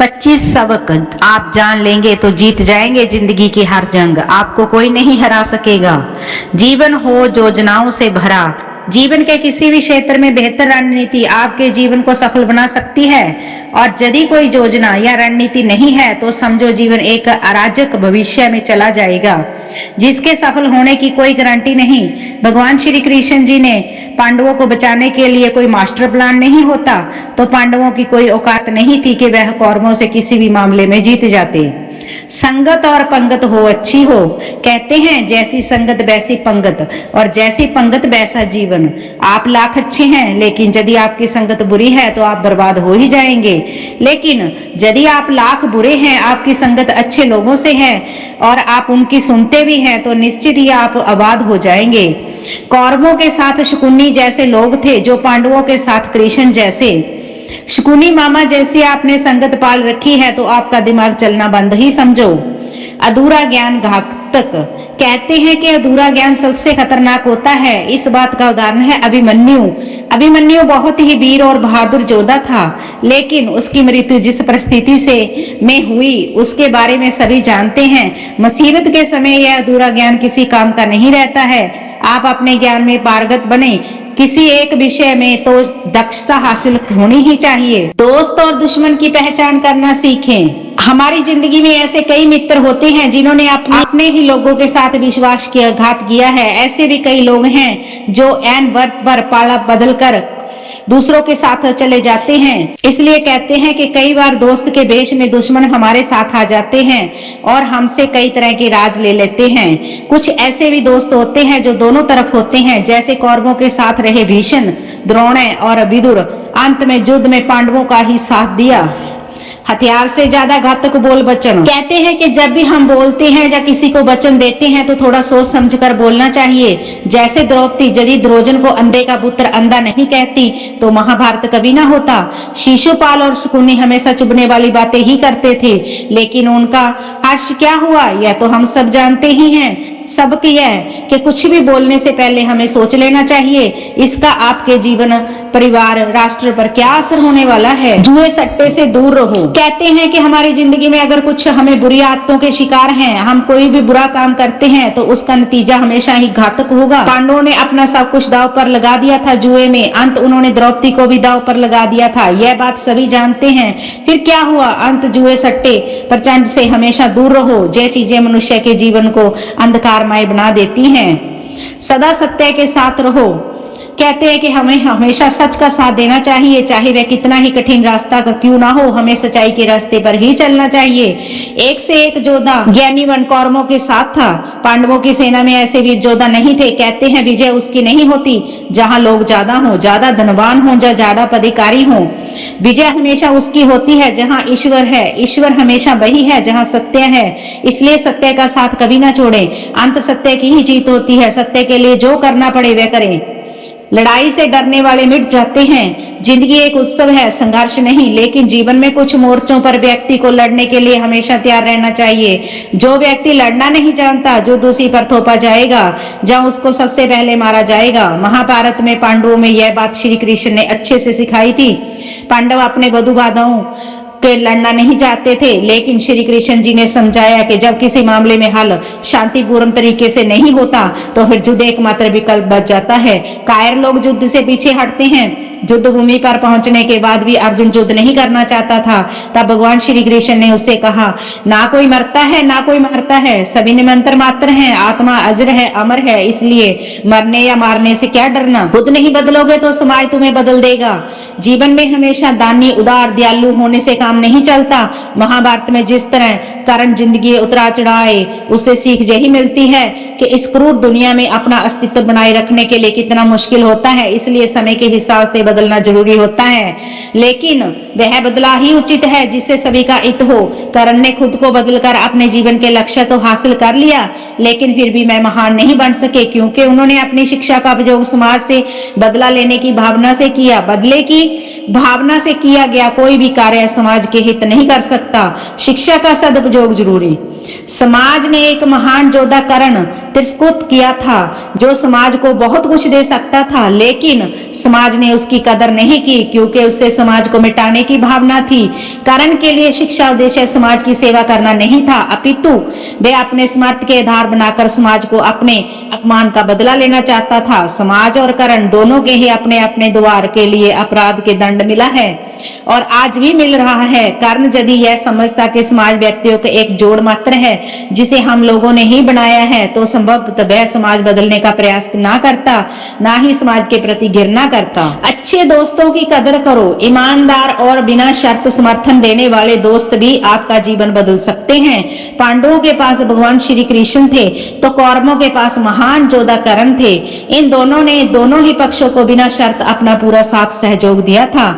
25 सबक आप जान लेंगे तो जीत जाएंगे जिंदगी की हर जंग। आपको कोई नहीं हरा सकेगा। जीवन हो योजनाओं से भरा। जीवन के किसी भी क्षेत्र में बेहतर रणनीति आपके जीवन को सफल बना सकती है, और यदि कोई योजना या रणनीति नहीं है तो समझो जीवन एक अराजक भविष्य में चला जाएगा जिसके सफल होने की कोई गारंटी नहीं। भगवान श्री कृष्ण जी ने पांडवों को बचाने के लिए कोई मास्टर प्लान नहीं होता तो पांडवों की कोई औकात नहीं थी कि वह कौरवों से किसी भी मामले में जीत जाते। संगत और पंगत हो अच्छी हो, कहते हैं जैसी संगत वैसी पंगत, और जैसी पंगत वैसा जीवन। आप लाख अच्छे हैं लेकिन यदि आपकी संगत बुरी है तो आप बर्बाद हो ही जाएंगे। लेकिन यदि आप लाख बुरे हैं, आपकी संगत अच्छे लोगों से है और आप उनकी सुनते भी हैं तो निश्चित ही आप आबाद हो जाएंगे। कौरवों के साथ शकुनी जैसे लोग थे जो पांडवों के साथ कृष्ण जैसे। शकुनी मामा जैसी आपने संगत पाल रखी है तो आपका दिमाग चलना बंद ही समझो। अधूरा ज्ञान घातक, कहते हैं कि अधूरा ज्ञान सबसे खतरनाक होता है। इस बात का उदाहरण है अभिमन्यु। अभिमन्यु बहुत ही वीर और बहादुर योद्धा था, लेकिन उसकी मृत्यु जिस परिस्थिति से में हुई उसके बारे में सभी जानते हैं। मुसीबत के समय यह अधूरा ज्ञान किसी काम का नहीं रहता है। आप अपने ज्ञान में पारंगत बने, किसी एक विषय में तो दक्षता हासिल होनी ही चाहिए। दोस्त और दुश्मन की पहचान करना सीखें। हमारी जिंदगी में ऐसे कई मित्र होते हैं जिन्होंने अपने ही लोगों के साथ विश्वासघात किया है। ऐसे भी कई लोग हैं जो एन वक्त पर पाला बदल कर दूसरों के साथ चले जाते हैं। इसलिए कहते हैं कि कई बार दोस्त के भेष में दुश्मन हमारे साथ आ जाते हैं और हमसे कई तरह के राज ले लेते हैं। कुछ ऐसे भी दोस्त होते हैं जो दोनों तरफ होते हैं, जैसे कौरवों के साथ रहे भीष्म, द्रोण और विदुर। अंत में युद्ध में पांडवों का ही साथ दिया। हथियार से ज्यादा घातक बोल वचन, कहते हैं कि जब भी हम बोलते हैं या किसी को वचन देते हैं तो थोड़ा सोच समझकर बोलना चाहिए। जैसे द्रौपदी यदि द्रोजन को अंधे का पुत्र अंधा नहीं कहती तो महाभारत कभी ना होता। शिशुपाल और शकुनी हमेशा चुभने वाली बातें ही करते थे, लेकिन उनका हर्ष क्या हुआ यह तो हम सब जानते ही हैं। सबक यह कि कुछ भी बोलने से पहले हमें सोच लेना चाहिए इसका आपके जीवन, परिवार, राष्ट्र पर क्या असर होने वाला है। जुए सट्टे से दूर रहो। कहते हैं कि हमारी जिंदगी में अगर कुछ हमें बुरी आदतों के शिकार हैं, हम कोई भी बुरा काम करते हैं तो उसका नतीजा हमेशा ही घातक होगा। पांडवों ने अपना सब कुछ दांव पर लगा दिया था जुए में। अंत उन्होंने द्रौपदी को भी दांव पर लगा दिया था, यह बात सभी जानते हैं। फिर क्या हुआ? अंत जुए सट्टे प्रचंड से हमेशा दूर रहो। ये चीजें मनुष्य के जीवन को अंधकारमय बना देती हैं। सदा सत्य के साथ रहो। कहते हैं कि हमें हमेशा सच का साथ देना चाहिए, चाहे वह कितना ही कठिन रास्ता क्यों ना हो। हमें सच्चाई के रास्ते पर ही चलना चाहिए। एक से एक योद्धा ज्ञानी वन कौरवों के साथ था। पांडवों की सेना में ऐसे वीर योद्धा नहीं थे। कहते हैं विजय उसकी नहीं होती जहां लोग ज्यादा हों, ज्यादा धनवान हों या ज्यादा पदाधिकारी हों। विजय हमेशा उसकी होती है जहां ईश्वर है। ईश्वर हमेशा वही है जहां सत्य है। इसलिए सत्य का साथ कभी ना छोड़ें। अंत सत्य की ही जीत होती है। सत्य के लिए जो करना पड़े वह करें। लड़ाई से डरने वाले मिट जाते हैं। जिंदगी एक उत्सव है, संघर्ष नहीं। लेकिन जीवन में कुछ मोर्चों पर व्यक्ति को लड़ने के लिए हमेशा तैयार रहना चाहिए। जो व्यक्ति लड़ना नहीं जानता, जो दूसरी पर थोपा जाएगा, जहां उसको सबसे पहले मारा जाएगा। महाभारत में पांडवों में यह बात श्री कृष्ण ने अच्छे से सिखाई थी। पांडव अपने वधु बाधाओं के लड़ना नहीं चाहते थे, लेकिन श्री कृष्ण जी ने समझाया कि जब किसी मामले में हल शांतिपूर्ण तरीके से नहीं होता तो फिर युद्ध एकमात्र विकल्प बच जाता है। कायर लोग युद्ध से पीछे हटते हैं। युद्ध भूमि पर पहुंचने के बाद भी अर्जुन युद्ध नहीं करना चाहता था। तब भगवान श्री कृष्ण ने उससे कहा, ना कोई मरता है ना कोई मारता है, सभी निमंत्र मात्र हैं। आत्मा अजर है, अमर है, इसलिए मरने या मारने से क्या डरना। खुद नहीं बदलोगे तो समाज तुम्हें बदल देगा। जीवन में हमेशा दानी, उदार, दयालु होने से काम नहीं चलता। महाभारत में जिस तरह कर्ण जिंदगी उतरा चढ़ाए, उससे सीख यही मिलती है कि इस क्रूर दुनिया में अपना अस्तित्व बनाए रखने के लिए कितना मुश्किल होता है। इसलिए समय के हिसाब से बदलना जरूरी होता है, लेकिन वह बदला ही उचित है जिससे सभी का हित हो। कर्ण ने खुद को बदलकर अपने जीवन के लक्ष्य तो हासिल कर लिया, लेकिन फिर भी मैं महान नहीं बन सके, क्योंकि उन्होंने अपनी शिक्षा का उपयोग समाज से बदला लेने की भावना से किया। बदले की भावना से किया गया कोई भी कार्य समाज के हित नहीं कर सकता। शिक्षा का सदुपयोग जरूरी। समाज ने एक महान योद्धा कर्ण तिरस्कृत किया था जो समाज को बहुत कुछ दे सकता था, लेकिन समाज ने उसकी कदर नहीं की क्योंकि उससे समाज को मिटाने की भावना थी। कर्ण के लिए शिक्षा उद्देश्य समाज की सेवा करना नहीं था, अपितु वे अपने समर्थ के आधार बनाकर समाज को अपने अपमान का बदला लेना चाहता था। समाज और कर्ण दोनों के ही अपने अपने द्वार के लिए अपराध के दंड मिला है और आज भी मिल रहा है। कर्ण यदि यह समझता कि समाज व्यक्तियों के एक जोड़ मात्र है जिसे हम लोगों ने ही बनाया है तो संभवतः वह समाज बदलने का प्रयास ना करता, ना ही समाज के प्रति घृणा करता। अच्छे दोस्तों की कदर करो। ईमानदार और बिना शर्त समर्थन देने वाले दोस्त भी आपका जीवन बदल सकते हैं। पांडवों के पास भगवान श्री कृष्ण थे तो कौरवों के पास महान योद्धा कर्ण थे। इन दोनों ने दोनों ही पक्षों को बिना शर्त अपना पूरा साथ सहयोग दिया था।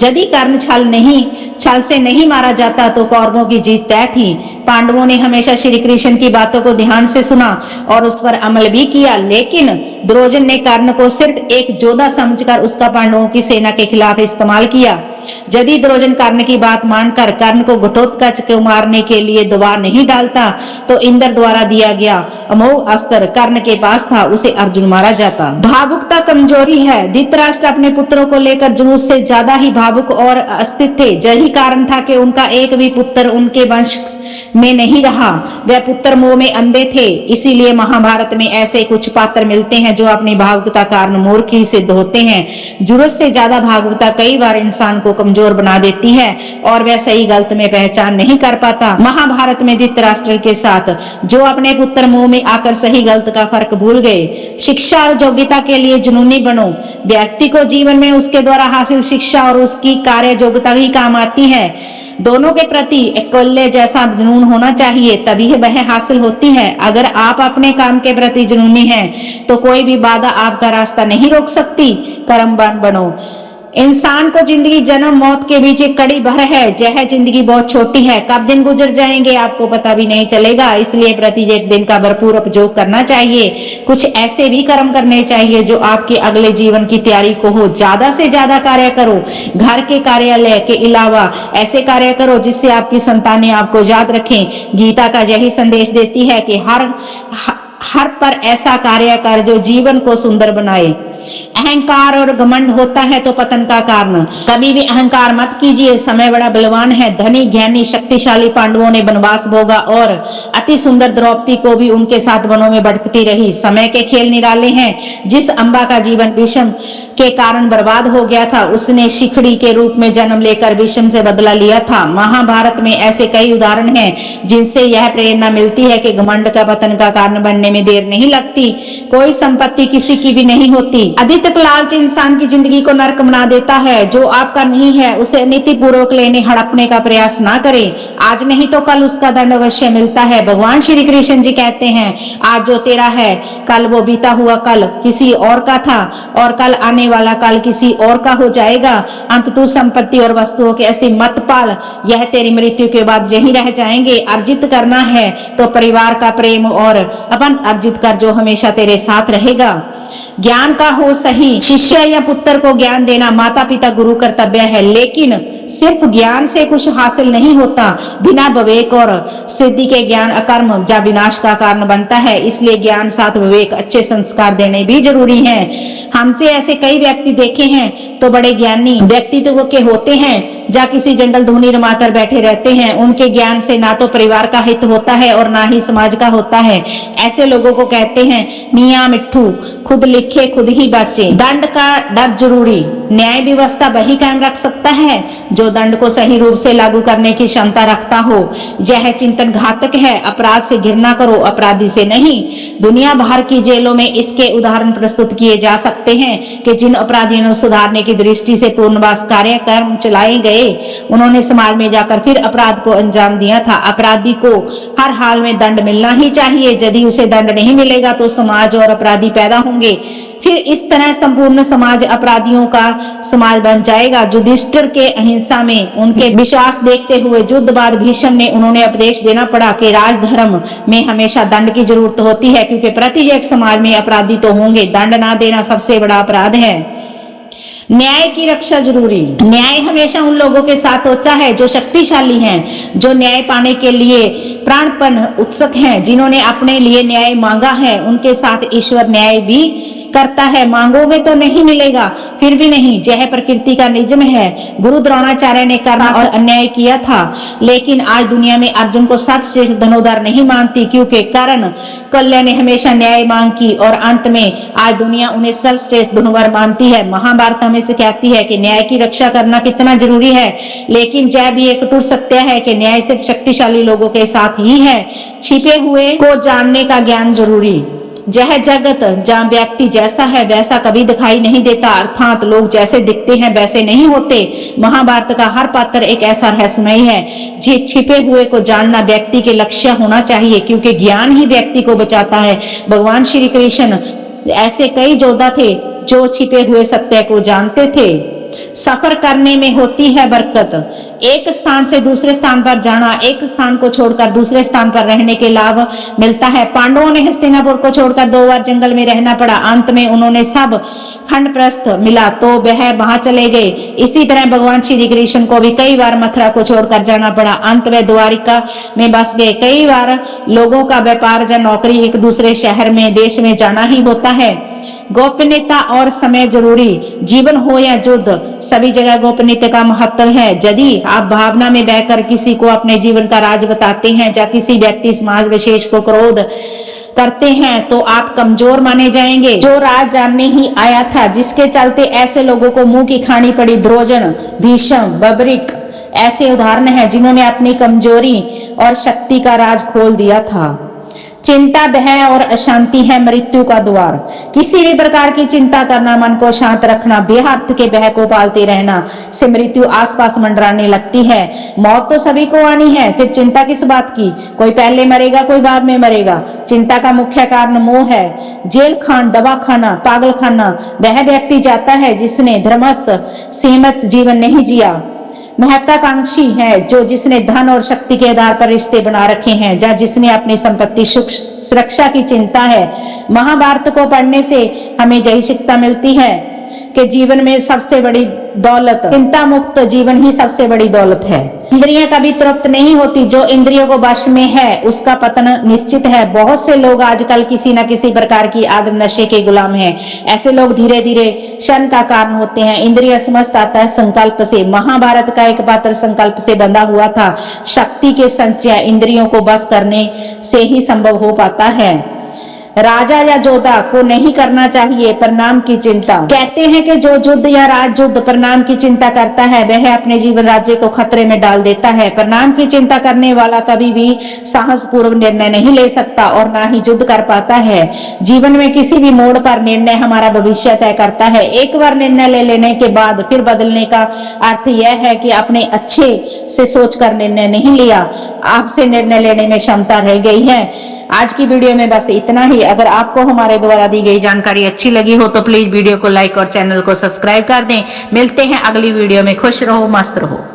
यदि कर्ण छल से नहीं मारा जाता तो कौरवों की जीत तय थी। पांडवों ने हमेशा श्री कृष्ण की बातों को ध्यान से सुना और उस पर अमल भी किया, लेकिन दुर्योधन ने कर्ण को सिर्फ एक योद्धा समझकर उसका पांडवों की सेना के खिलाफ इस्तेमाल किया। यदि दुर्योधन कर्ण की बात मानकर कर्ण को घटोत्कच को मारने के लिए दबाव नहीं डालता तो इंद्र द्वारा दिया गया अमोघ अस्त्र कर्ण के पास था, उसे अर्जुन मारा जाता। भावुकता कमजोरी है। धृतराष्ट्र अपने पुत्रों को लेकर जरूरत से ज्यादा ही भावुक और अस्थिर थे। यही कारण था कि उनका एक भी पुत्र उनके वंश में नहीं रहा। वह पुत्र मोह में अंधे थे। इसीलिए महाभारत में ऐसे कुछ पात्र मिलते हैं जो अपनी भावुकता कारण मूर्ख ही सिद्ध होते हैं। जरूरत से ज्यादा भावुकता कई बार इंसान को कमजोर बना देती है और वह सही गलत में पहचान नहीं कर पाता। महाभारत में धृतराष्ट्र के साथ जो अपने पुत्र मोह में आकर सही गलत का फर्क भूल गए। शिक्षा और योग्यता के लिए जुनूनी बनो। व्यक्ति को जीवन में उसके द्वारा हासिल शिक्षा और उसकी कार्य योग्यता ही काम आती है। दोनों के प्रति एकल्य जैसा जुनून होना चाहिए, तभी वह हासिल होती है। अगर आप अपने काम के प्रति जुनूनी हैं तो कोई भी बाधा आपका रास्ता नहीं रोक सकती। कर्मवान बनो। इंसान को जिंदगी जन्म मौत के बीच एक कड़ी भर है। यह जिंदगी बहुत छोटी है, कब दिन गुजर जाएंगे आपको पता भी नहीं चलेगा। इसलिए प्रत्येक दिन का भरपूर उपयोग करना चाहिए। कुछ ऐसे भी कर्म करने चाहिए जो आपके अगले जीवन की तैयारी को हो। ज्यादा से ज्यादा कार्य करो। घर के कार्यालय के अलावा ऐसे कार्य करो जिससे आपकी संतानें आपको याद रखें। गीता का यही संदेश देती है कि हर पर ऐसा कार्य कर जो जीवन को सुंदर बनाए। अहंकार और घमंड होता है तो पतन का कारण। कभी भी अहंकार मत कीजिए। समय बड़ा बलवान है। धनी ज्ञानी शक्तिशाली पांडवों ने वनवास भोगा और अति सुंदर द्रौपदी को भी उनके साथ वनों में भटकती रही। समय के खेल निराले हैं। जिस अम्बा का जीवन भीष्म के कारण बर्बाद हो गया था उसने शिखड़ी के रूप में जन्म लेकर भीष्म से बदला लिया था। महाभारत में ऐसे कई उदाहरण हैं जिनसे यह प्रेरणा मिलती है कि घमंड का पतन का कारण बनने में देर नहीं लगती। कोई संपत्ति किसी की भी नहीं होती। अधिक लालच इंसान की जिंदगी को नरक बना देता है। जो आपका नहीं है उसे नीतिपूर्वक लेने हड़पने का प्रयास ना करें। आज नहीं तो कल उसका दंड अवश्य मिलता है। भगवान श्री कृष्ण जी कहते हैं आज जो तेरा है कल वो बीता हुआ कल किसी और का था और कल आने वाला कल किसी और का हो जाएगा। अंततः संपत्ति और वस्तुओं के अस्थि मत पाल, यह तेरी मृत्यु के बाद यही रह जाएंगे। अर्जित करना है तो परिवार का प्रेम और अपन अर्जित कर जो हमेशा तेरे साथ रहेगा। ज्ञान का हो सही। शिष्य या पुत्र को ज्ञान देना माता पिता गुरु कर्तव्य है, लेकिन सिर्फ ज्ञान से कुछ हासिल नहीं होता। बिना विवेक और सिद्धि के ज्ञान अकर्म या विनाश का कारण बनता है। इसलिए ज्ञान साथ विवेक अच्छे संस्कार देने भी जरूरी हैं। हमसे ऐसे कई व्यक्ति देखे हैं तो बड़े ज्ञानी व्यक्तित्व के होते हैं या किसी जंगल धूनी रमाकर बैठे रहते हैं। उनके ज्ञान से ना तो परिवार का हित होता है और ना ही समाज का होता है। ऐसे लोगों को कहते हैं मियाँ मिट्ठू, खुद लिखे खुद ही बाचे। दंड का डर जरूरी। न्याय व्यवस्था वही कायम रख सकता है जो दंड को सही रूप से लागू करने की क्षमता रखता हो। यह चिंतन घातक है। अपराध से घृणा करो, अपराधी से नहीं। दुनिया भर की जेलों में इसके उदाहरण प्रस्तुत किए जा सकते हैं कि जिन अपराधियों ने सुधारने की दृष्टि से पूर्णवास कार्यक्रम चलाए गए उन्होंने समाज में जाकर फिर अपराध को अंजाम दिया था। अपराधी को हर हाल में दंड मिलना ही चाहिए। यदि उसे दंड नहीं मिलेगा तो समाज और अपराधी पैदा होंगे। फिर इस तरह संपूर्ण समाज अपराधियों का समाज बन जाएगा। युधिष्ठिर के अहिंसा में उनके विश्वास देखते हुए युद्ध बाद भीष्म ने उन्होंने उपदेश देना पड़ा कि राजधर्म में हमेशा दंड की जरूरत होती है, क्योंकि प्रत्येक समाज में अपराधी तो होंगे। दंड ना देना सबसे बड़ा अपराध है। न्याय की रक्षा जरूरी। न्याय हमेशा उन लोगों के साथ होता है जो शक्तिशाली हैं, जो न्याय पाने के लिए प्राणपण उत्सुक हैं, जिन्होंने अपने लिए न्याय मांगा है। उनके साथ ईश्वर न्याय भी करता है। मांगोगे तो नहीं मिलेगा, फिर भी नहीं, यह प्रकृति का नियम है। गुरु द्रोणाचार्य ने कर्म और अन्याय किया था, लेकिन आज दुनिया में अर्जुन को सर्वश्रेष्ठ धनुर्धर नहीं मानती, क्योंकि कर्ण कल्य ने हमेशा न्याय मांग की और अंत में आज दुनिया उन्हें सर्वश्रेष्ठ धनुर्धर मानती है। महाभारत हमें सिखाती है कि न्याय की रक्षा करना कितना जरूरी है, लेकिन यह भी एक कटु सत्य है कि न्याय सिर्फ शक्तिशाली लोगों के साथ ही है। छिपे हुए को जानने का ज्ञान जरूरी। यह जगत जहाँ व्यक्ति जैसा है वैसा कभी दिखाई नहीं देता, अर्थात लोग जैसे दिखते हैं वैसे नहीं होते। महाभारत का हर पात्र एक ऐसा रहस्यमय है। जी छिपे हुए को जानना व्यक्ति के लक्ष्य होना चाहिए, क्योंकि ज्ञान ही व्यक्ति को बचाता है। भगवान श्री कृष्ण ऐसे कई योद्धा थे जो छिपे हुए सत्य को जानते थे। सफर करने में होती है बरकत। एक स्थान से दूसरे स्थान पर जाना, एक स्थान को छोड़कर दूसरे स्थान पर रहने के लाभ मिलता है। पांडवों ने हस्तिनापुर को छोड़कर 2 बार जंगल में रहना पड़ा। अंत में उन्होंने सब खंडप्रस्थ मिला तो वह वहां चले गए। इसी तरह भगवान श्री कृष्ण को भी कई बार मथुरा को छोड़कर जाना पड़ा। अंत में द्वारिका में बस गए। कई बार लोगों का व्यापार या नौकरी एक दूसरे शहर में देश में जाना ही होता है। गोपनीयता और समय जरूरी। जीवन हो या युद्ध, सभी जगह गोपनीयता का महत्व है। यदि आप भावना में बहकर किसी को अपने जीवन का राज बताते हैं या किसी व्यक्ति समाज विशेष को क्रोध करते हैं तो आप कमजोर माने जाएंगे। जो राज जानने ही आया था, जिसके चलते ऐसे लोगों को मुंह की खानी पड़ी। द्रोजन, भीष्म, बबरिक ऐसे उदाहरण हैं जिन्होंने अपनी कमजोरी और शक्ति का राज खोल दिया था। चिंता, भय और अशांति है मृत्यु का द्वार। किसी भी प्रकार की चिंता करना, मन को शांत रखना, बेअर्थ के भय को पालते रहना से मृत्यु आसपास मंडराने लगती है। मौत तो सभी को आनी है, फिर चिंता किस बात की? कोई पहले मरेगा, कोई बाद में मरेगा। चिंता का मुख्य कारण मोह है। जेल खान, दवा खाना, पागल खाना वह व्यक्ति जाता है जिसने धर्मस्थ सीमित जीवन नहीं जिया। महत्वाकांक्षी है जो जिसने धन और शक्ति के आधार पर रिश्ते बना रखे हैं, या जिसने अपनी संपत्ति सुख सुरक्षा की चिंता है। महाभारत को पढ़ने से हमें यही शिक्षा मिलती है कि जीवन में सबसे बड़ी दौलत, चिंता मुक्त जीवन ही सबसे बड़ी दौलत है। इंद्रियां कभी तृप्त नहीं होती। जो इंद्रियों को वश में है उसका पतन निश्चित है। बहुत से लोग आजकल किसी न किसी प्रकार की आदत नशे के गुलाम हैं। ऐसे लोग धीरे धीरे क्षण का कारण होते हैं। इंद्रिय समस्त आता है संकल्प से। महाभारत का एक पात्र संकल्प से बंधा हुआ था। शक्ति के संचय इंद्रियों को बस करने से ही संभव हो पाता है। राजा या योद्धा को नहीं करना चाहिए परिणाम की चिंता। कहते हैं कि जो युद्ध या राजयुद्ध परिणाम की चिंता करता है वह अपने जीवन राज्य को खतरे में डाल देता है। परिणाम की चिंता करने वाला कभी भी साहसपूर्वक निर्णय नहीं ले सकता और ना ही युद्ध कर पाता है। जीवन में किसी भी मोड़ पर निर्णय हमारा भविष्य तय करता है। एक बार निर्णय ले लेने के बाद फिर बदलने का अर्थ यह है कि अपने अच्छे से सोचकर निर्णय नहीं लिया, आपसे निर्णय लेने में क्षमता रह गई है। आज की वीडियो में बस इतना ही। अगर आपको हमारे द्वारा दी गई जानकारी अच्छी लगी हो तो प्लीज वीडियो को लाइक और चैनल को सब्सक्राइब कर दें। मिलते हैं अगली वीडियो में। खुश रहो, मस्त रहो।